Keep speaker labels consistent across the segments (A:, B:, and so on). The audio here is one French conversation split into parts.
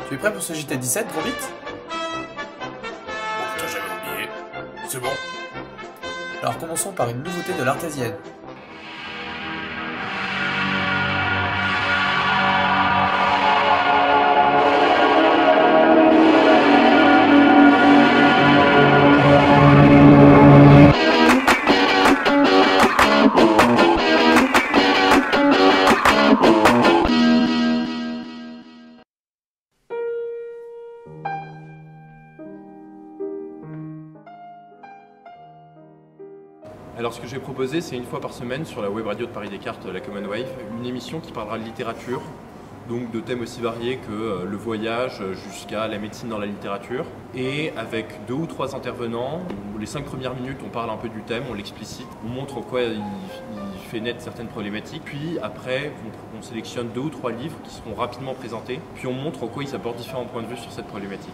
A: Tu es prêt pour ce JT17, gros vite?
B: Bon, putain, j'avais oublié. C'est bon.
A: Alors commençons par une nouveauté de l'artésienne.
C: Alors ce que j'ai proposé, c'est une fois par semaine sur la web radio de Paris Descartes, la Common Wave, une émission qui parlera de littérature, donc de thèmes aussi variés que le voyage jusqu'à la médecine dans la littérature. Et avec 2 ou 3 intervenants, les 5 premières minutes on parle un peu du thème, on l'explicite, on montre en quoi il fait naître certaines problématiques, puis après on sélectionne 2 ou 3 livres qui seront rapidement présentés, puis on montre en quoi ils apportent différents points de vue sur cette problématique.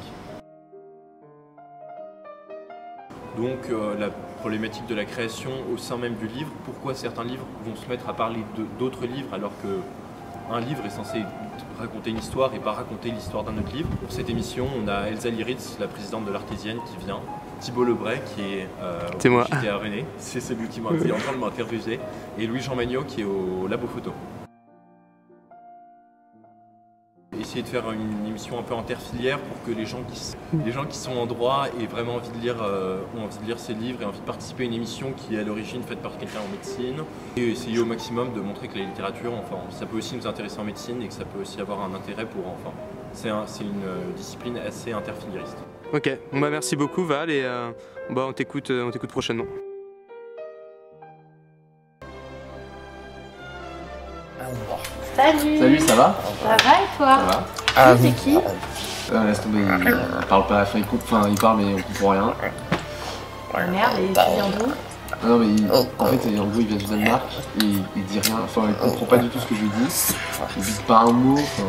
C: Donc la problématique de la création au sein même du livre, pourquoi certains livres vont se mettre à parler d'autres livres alors qu'un livre est censé raconter une histoire et pas raconter l'histoire d'un autre livre. Pour cette émission, on a Elsa Liritz, la présidente de l'Artésienne, qui vient, Thibault Lebray qui est au JT à René, c'est celui qui est en train de m'interviewer, et Louis-Jean Magnaud qui est au Labo Photo. Essayer de faire une émission un peu interfilière pour que les gens qui sont en droit aient vraiment envie de lire, ces livres et envie de participer à une émission qui est à l'origine faite par quelqu'un en médecine, et essayer au maximum de montrer que la littérature, enfin, ça peut aussi nous intéresser en médecine et que ça peut aussi avoir un intérêt pour enfants. C'est une discipline assez interfiliériste.
D: Ok, bah merci beaucoup Val et on t'écoute prochainement.
E: Salut.
F: Salut, ça va?
E: Ça va et toi?
F: Ça va?
E: Ah, c'est qui?
F: Laisse tomber, il parle pas, enfin il parle mais on comprend rien.
E: Merde, et tu viens d'où?
F: Ah non mais en fait en gros il vient du Danemark et il dit rien, enfin il comprend pas du tout ce que je lui dis. Il dit pas un mot, enfin...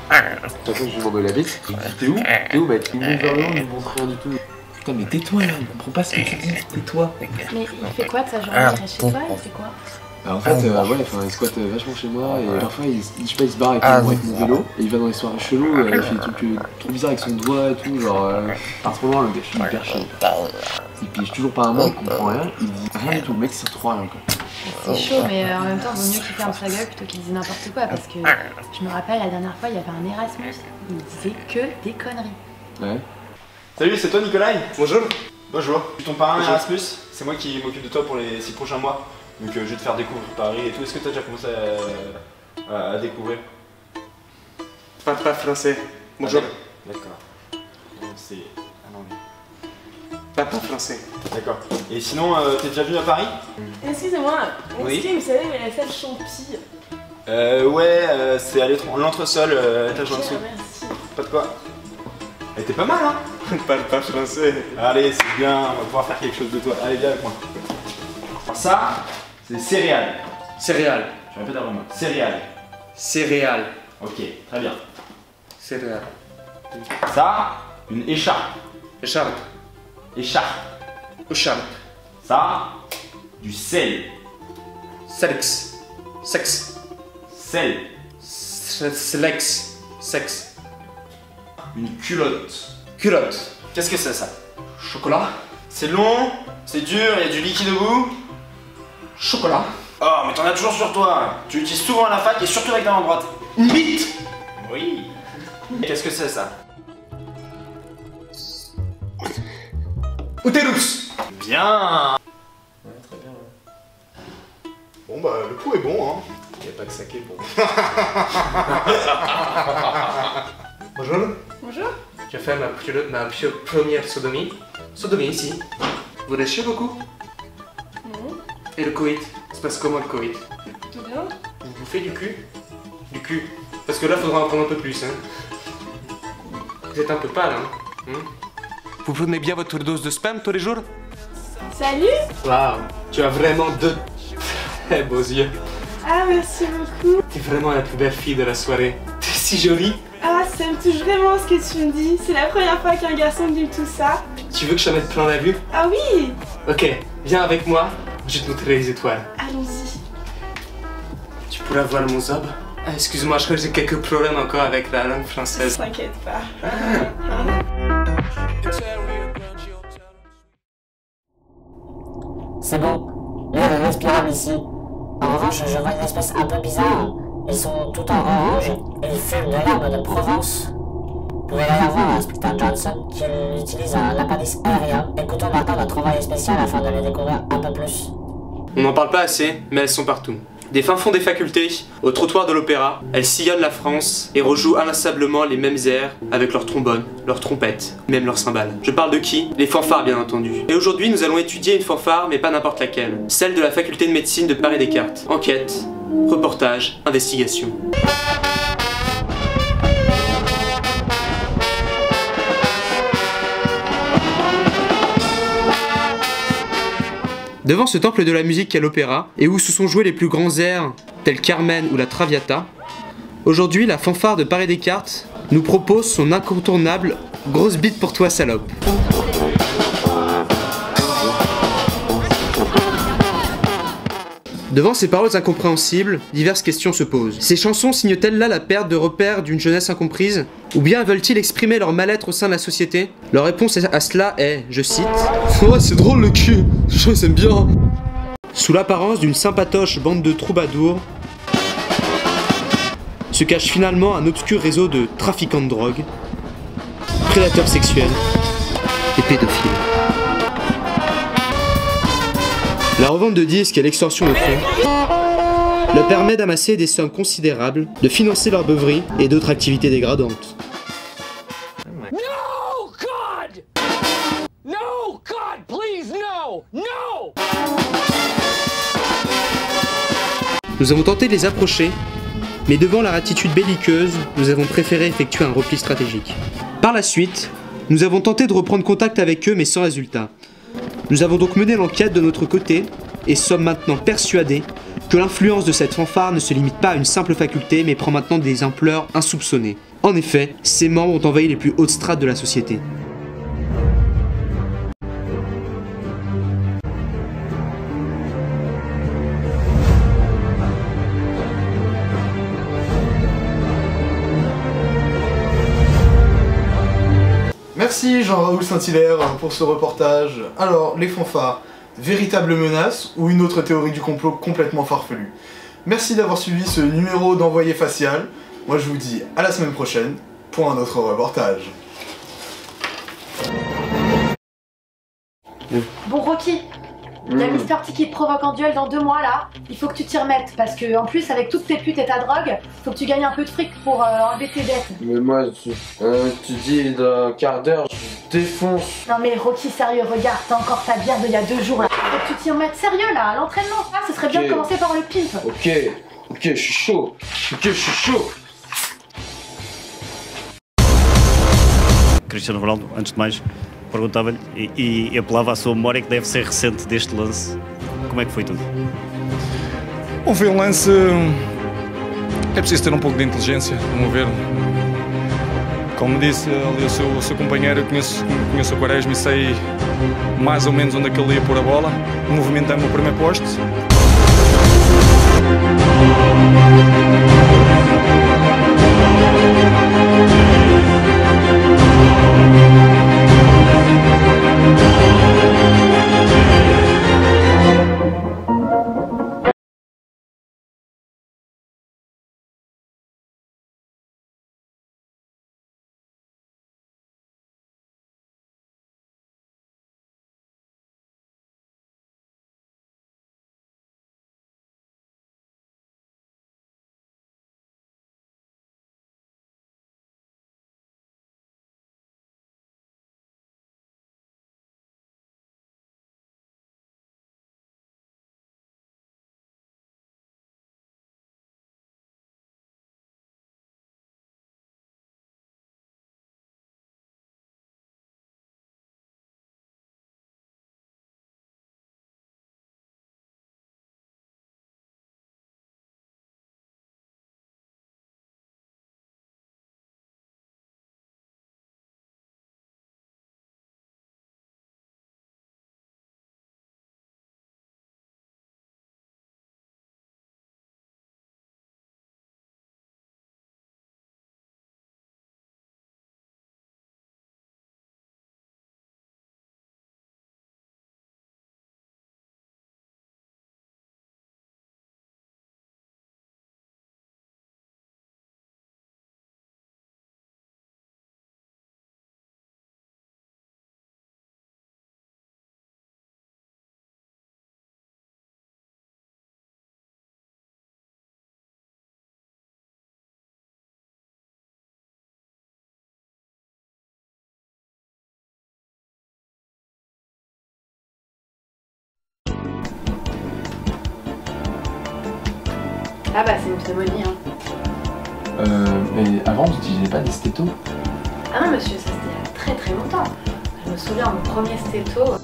F: De toute façon je lui demande où il habite. Je lui dis t'es où? T'es où mec? Il monte vers le haut, il me montre rien du tout. Putain mais tais-toi là, il comprend pas ce que tu dis, tais-toi.
E: Mais il fait quoi de sa journée? Il reste chez toi? Il fait quoi?
F: Alors en fait, il squatte vachement chez moi et parfois il se barre avec mon vélo et il va dans les soirées cheloues, il fait des trucs trop bizarres avec son doigt et tout, genre pas trop loin le gars, je suis hyper chaud. Il pige toujours pas un mot, il comprend rien, il dit rien du tout, le mec il sait trop rien quoi.
E: C'est chaud, mais en même temps, vaut mieux qu'il ferme sa gueule plutôt qu'il dise n'importe quoi parce que je me rappelle la dernière fois, il y avait un Erasmus, il disait que des conneries.
F: Ouais.
G: Salut, c'est toi Nicolai?
H: Bonjour.
G: Bonjour. Je suis ton parrain Erasmus, c'est moi qui m'occupe de toi pour les 6 prochains mois. Donc je vais te faire découvrir Paris et tout. Est-ce que tu as déjà commencé à découvrir?
H: Pas français. Bonjour.
G: D'accord. C'est un anglais.
H: Pas français.
G: D'accord. Et sinon, t'es déjà venu à Paris?
I: Excusez-moi,
G: Oui.
I: est-ce que vous savez où est la salle Champy?
G: Ouais, c'est à l'entresol, étage en dessous.
I: Merci.
G: Pas de quoi. Elle était pas mal, hein?
H: Pas français.
G: Allez, c'est bien, on va pouvoir faire quelque chose de toi. Allez, viens avec moi. Alors ça, c'est céréales.
H: Céréales.
G: Je répète avant moi. Céréales.
H: Céréales.
G: Ok, très bien.
H: Céréales.
G: Ça, une écharpe.
H: Écharpe.
G: Écharpe.
H: Écharpe.
G: Ça, du sel.
H: Sex. Sex.
G: Sel.
H: Slex. Sex.
G: Une culotte.
H: Culotte.
G: Qu'est-ce que c'est ça?
H: Chocolat.
G: C'est long, c'est dur, il y a du liquide au bout.
H: Chocolat.
G: Oh, mais t'en as toujours sur toi. Tu l'utilises souvent à la fac et surtout avec ta main droite.
H: Une bite.
G: Oui. Qu'est-ce que c'est ça?
H: Uterus.
G: Bien.
H: Ouais, très bien. Ouais.
B: Bon bah le coup est bon hein.
H: Il n'y a pas que saké pour moi. Bonjour.
I: Bonjour.
H: J'ai fait ma première sodomie. Sodomie ici. Vous léchez beaucoup?
I: Non.
H: Et le Covid? Se passe comment le Covid?
I: Tout bien.
H: Vous bouffez du cul? Du cul. Parce que là, faudra en prendre un peu plus. Hein. Vous êtes un peu pâle, hein? Vous prenez bien votre dose de spam tous les jours?
I: Salut.
H: Waouh, tu as vraiment de très beaux yeux.
I: Ah, merci beaucoup.
H: T'es vraiment la plus belle fille de la soirée. T'es si jolie.
I: Ah, ça me touche vraiment ce que tu me dis. C'est la première fois qu'un garçon me dit tout ça.
H: Tu veux que je te mette plein la vue?
I: Ah oui.
H: Ok, viens avec moi. Je vais te montrer les étoiles.
I: Allons-y.
H: Tu pourras voir mon zob. Excuse-moi, je crois que j'ai quelques problèmes encore avec la langue française.
I: T'inquiète pas.
J: C'est bon, l'air est respirable ici. En revanche, je vois une espèce un peu bizarre. Ils sont tout en orange et ils fument de l'herbe de Provence. Vous pouvez aller voir l'inspecteur Johnson qui utilise un appendice aérien. Écoutons maintenant notre envoyé spécial afin de les découvrir un peu plus.
H: On n'en parle pas assez, mais elles sont partout. Des fins fonds des facultés, au trottoir de l'opéra, elles sillonnent la France et rejouent inlassablement les mêmes airs avec leurs trombones, leurs trompettes, même leurs cymbales. Je parle de qui? Les fanfares bien entendu. Et aujourd'hui nous allons étudier une fanfare, mais pas n'importe laquelle. Celle de la faculté de médecine de Paris-Descartes. Enquête, reportage, investigation.
D: Devant ce temple de la musique qu'est l'opéra, et où se sont joués les plus grands airs, tels Carmen ou la Traviata, aujourd'hui la fanfare de Paris-Descartes nous propose son incontournable « Grosse bite pour toi salope ». Devant ces paroles incompréhensibles, diverses questions se posent. Ces chansons signent-elles là la perte de repères d'une jeunesse incomprise? Ou bien veulent-ils exprimer leur mal-être au sein de la société? Leur réponse à cela est, je cite, « Ouais, c'est drôle le cul, je les aime bien !» Sous l'apparence d'une sympatoche bande de troubadours, se cache finalement un obscur réseau de trafiquants de drogue, prédateurs sexuels et pédophiles. La revente de disques et l'extorsion de fonds leur permet d'amasser des sommes considérables, de financer leur beuverie et d'autres activités dégradantes.
K: No, God! No, God, please, no! No!
D: Nous avons tenté de les approcher, mais devant leur attitude belliqueuse, nous avons préféré effectuer un repli stratégique. Par la suite, nous avons tenté de reprendre contact avec eux, mais sans résultat. Nous avons donc mené l'enquête de notre côté et sommes maintenant persuadés que l'influence de cette fanfare ne se limite pas à une simple faculté mais prend maintenant des ampleurs insoupçonnées. En effet, ses membres ont envahi les plus hautes strates de la société.
L: Merci Jean-Raoul Saint-Hilaire pour ce reportage. Alors, les fanfares, véritable menace ou une autre théorie du complot complètement farfelue? Merci d'avoir suivi ce numéro d'Envoyé Facial. Moi je vous dis à la semaine prochaine pour un autre reportage.
E: Bon Rocky, il y a Mister T qui te provoque en duel dans 2 mois là. Il faut que tu t'y remettes parce que en plus avec toutes tes putes et ta drogue, faut que tu gagnes un peu de fric pour enlever tes dettes.
F: Mais moi, tu dis d'un quart d'heure, je défonce.
E: Non mais Rocky sérieux, regarde, t'as encore ta bière d'il y a 2 jours là. Faut que tu t'y remettes sérieux là, à l'entraînement. Ah, ce serait bien de commencer par le pimp.
F: Ok, je suis chaud. Ok, je suis chaud.
M: Cristiano Ronaldo, antes de mais, perguntava-lhe e apelava à sua memória que deve ser recente deste lance. Como é que foi tudo?
N: Bom, foi um lance. É preciso ter um pouco de inteligência, vamos ver. Como disse ali o seu companheiro, eu conheço o Quaresma e sei mais ou menos onde é que ele ia pôr a bola. Movimentamos o primeiro poste.
E: Ah bah c'est une pneumonie, hein.
F: Mais avant, vous n'utilisez pas des stétos?
E: Ah non monsieur, ça c'était il y a très très longtemps. Je me souviens, mon premier stéto...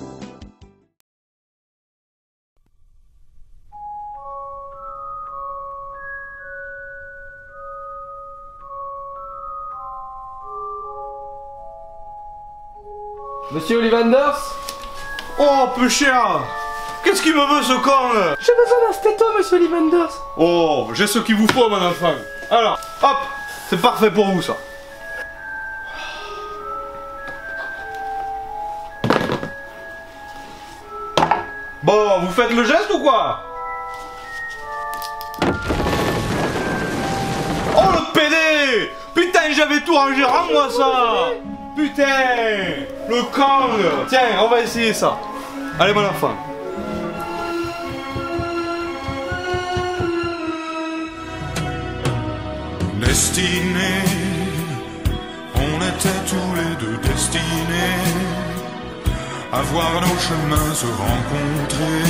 O: Monsieur Ollivanders?
P: Oh, peu cher! Qu'est-ce qu'il me veut ce con là?
O: J'ai besoin d'un stéto, monsieur Ollivanders.
P: Oh, j'ai ce qu'il vous faut, mon enfant. Alors, hop, c'est parfait pour vous ça. Bon, vous faites le geste ou quoi? Oh le PD! Putain, j'avais tout rangé, rends-moi ça! Putain! Le con! Tiens, on va essayer ça. Allez, mon enfant.
Q: Destinés, on était tous les deux destinés à voir nos chemins se rencontrer,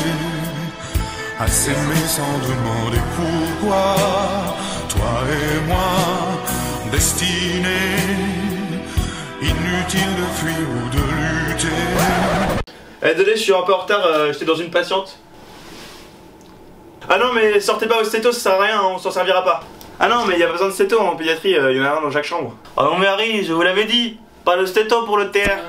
Q: à s'aimer sans demander pourquoi. Toi et moi, destinés, inutile de fuir ou de lutter.
G: Désolé, je suis un peu en retard, j'étais dans une patiente. Ah non, mais sortez pas au stéto, ça sert à rien, on s'en servira pas. Ah non, mais il y a pas besoin de stéto en pédiatrie, il y en a un dans chaque chambre. Oh non mais Harry, je vous l'avais dit, pas le stéto pour le TR.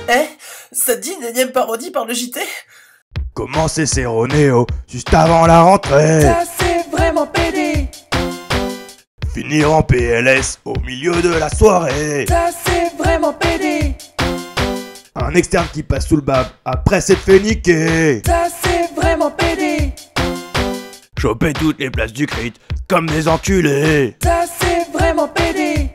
A: Eh, ça te dit une énième parodie par le JT?
R: Commencer c'est Ronéo, juste avant la rentrée.
K: Ça c'est vraiment pédé.
R: Finir en PLS au milieu de la soirée.
K: Ça c'est vraiment pédé.
R: Un externe qui passe sous le bab après s'être fait niquer.
K: Ça c'est vraiment pédé.
R: Choper toutes les places du crit comme des enculés.
K: Ça c'est vraiment pédé.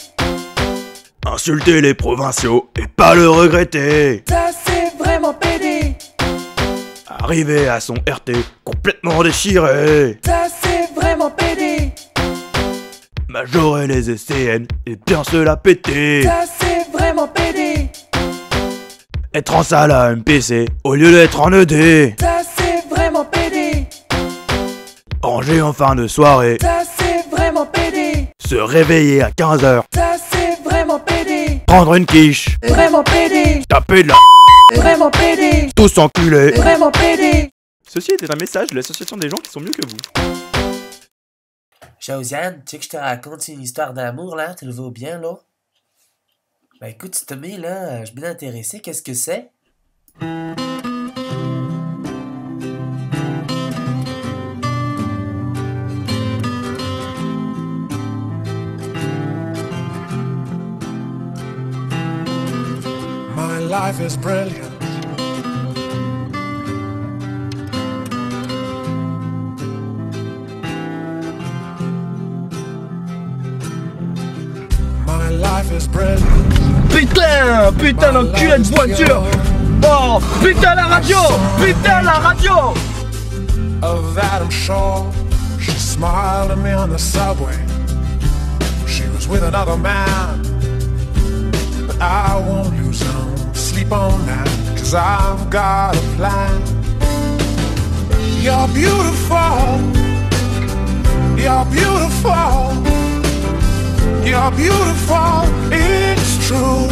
R: Insulter les provinciaux et pas le regretter.
K: Ça c'est vraiment pédé.
R: Arriver à son RT complètement déchiré.
K: Ça c'est vraiment pédé.
R: Majorer les SCN et bien se la péter.
K: Ça c'est vraiment pédé.
R: Être en salle à MPC au lieu d'être en ED.
K: Ça c'est vraiment pédé.
R: Ranger en fin de soirée.
K: Ça c'est vraiment pédé.
R: Se réveiller à 15h.
K: Ça c'est vraiment pédé.
R: Prendre une quiche.
K: Vraiment pédé.
R: Taper de la
K: Vraiment pédé.
R: tous enculés.
K: Vraiment pédé.
S: Ceci était un message de l'association des gens qui sont mieux que vous.
A: Josiane, tu sais que je te raconte une histoire d'amour là, tu le veux bien là? Ben écoute, s'il te plaît là, je suis bien intéressé, qu'est-ce que c'est?
Q: life is brilliant. My life is brilliant.
P: Putain d'enculé de voiture. Oh, putain la radio. Putain la radio.
Q: Of that I'm sure. She smiled at me on the subway. She was with another man, but I won't lose no sleep on that, 'cause I've got a plan. You're beautiful. You're beautiful. You're beautiful. It's true.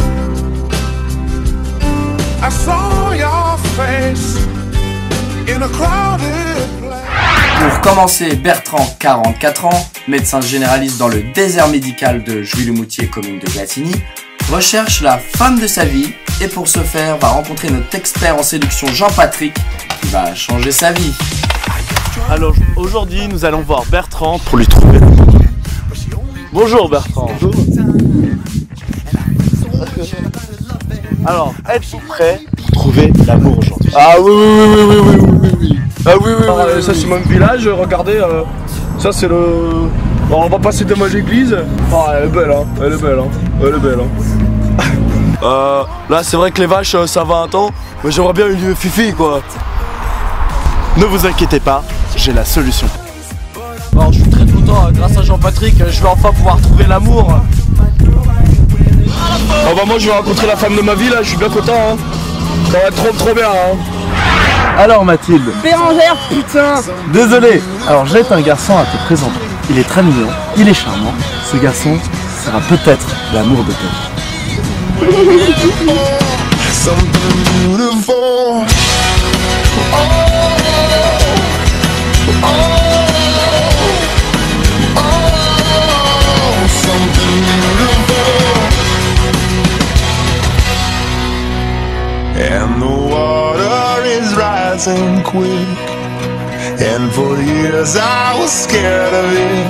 Q: I saw your face in a crowded place.
T: Pour commencer, Bertrand, 44 ans, médecin généraliste dans le désert médical de Jouy-le-Moutier, commune de Glassigny, recherche la femme de sa vie et pour ce faire va rencontrer notre expert en séduction Jean-Patrick qui va changer sa vie.
P: Alors aujourd'hui nous allons voir Bertrand pour lui trouver l'amour. Bonjour Bertrand. Bonjour. Alors, êtes-vous prêt pour trouver l'amour aujourd'hui?
U: Ah oui. Ah oui.
P: Ça c'est mon village, regardez, ça c'est le... Bon, on va passer devant l'église. Ah elle est belle hein, elle est belle hein. Là c'est vrai que les vaches ça va un temps, mais j'aimerais bien une fifi quoi. Ne vous inquiétez pas, j'ai la solution. Alors je suis très content, grâce à Jean-Patrick, je vais enfin pouvoir trouver l'amour. Ah bah moi je vais rencontrer la femme de ma vie là, je suis bien content hein. Ça va être trop bien hein. Alors Mathilde.
O: Bérangère, putain.
P: Désolé. Alors j'ai un garçon à te présenter. Il est très mignon, il est charmant. Ce garçon sera peut-être l'amour de ta vie.
Q: And the water is rising quick, and for years I was scared of it.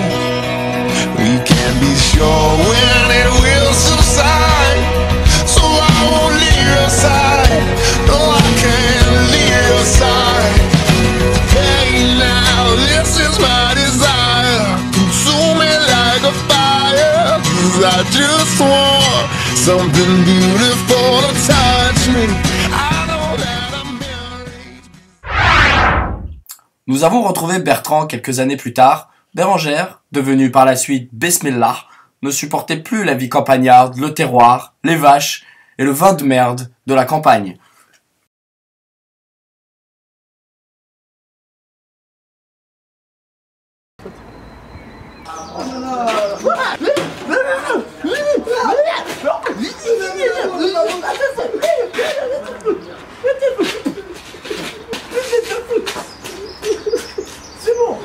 Q: We can't be sure when it will subside, so I won't leave your side. No, I can't leave your side. Hey now, this is my desire. Consume me like a fire, 'cause I just want something beautiful to touch me.
T: Nous avons retrouvé Bertrand quelques années plus tard. Bérangère, devenue par la suite Besmellah, ne supportait plus la vie campagnarde, le terroir, les vaches et le vin de merde de la campagne.
P: C'est bon.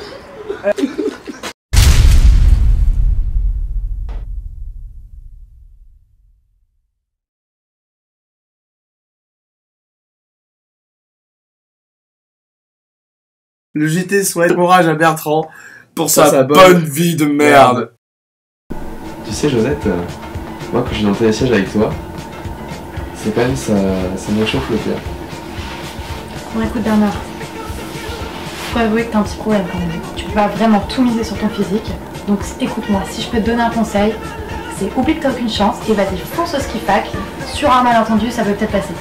T: Le JT souhaite courage à Bertrand pour sa bonne vie de merde.
F: Tu sais Josette, moi quand je suis dans le télésiège avec toi, c'est quand même ça me chauffe le cœur.
E: Bon écoute Bernard, faut avouer que t'as un petit problème quand même. Tu peux pas vraiment tout miser sur ton physique. Donc écoute-moi, si je peux te donner un conseil, c'est oublie que t'as aucune chance et vas-y fonce au ski fac. Sur un malentendu, ça peut peut-être passer.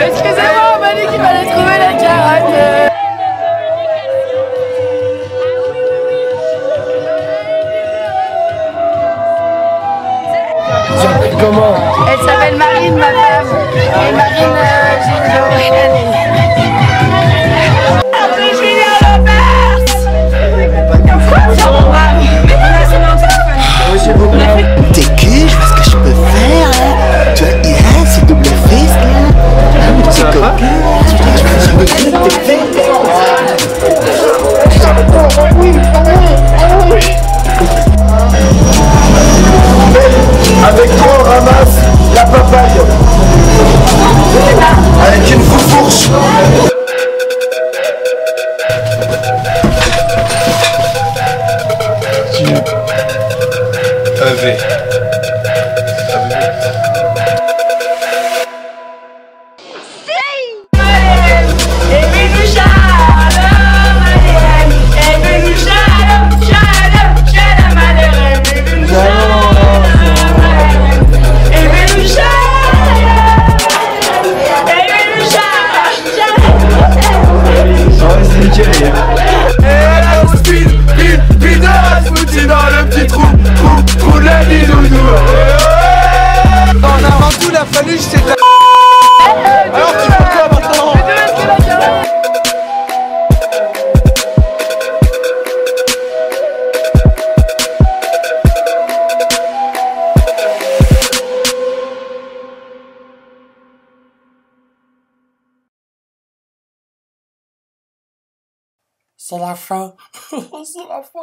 K: Excusez-moi, on m'a dit qu'il fallait trouver la carotte.
P: Comment?
K: Elle s'appelle Marine, ma femme. Et Marine, j'ai
C: T'es cul, je vois ce que je peux faire là. Tu vois, il a ce double fist là. C'est coquin.
P: Avec toi on ramasse la papaye. Avec une fourche.
K: On a rendu tout la faluche, c'est ta... Alors tu fais quoi maintenant?
A: C'est la fin. C'est la fin.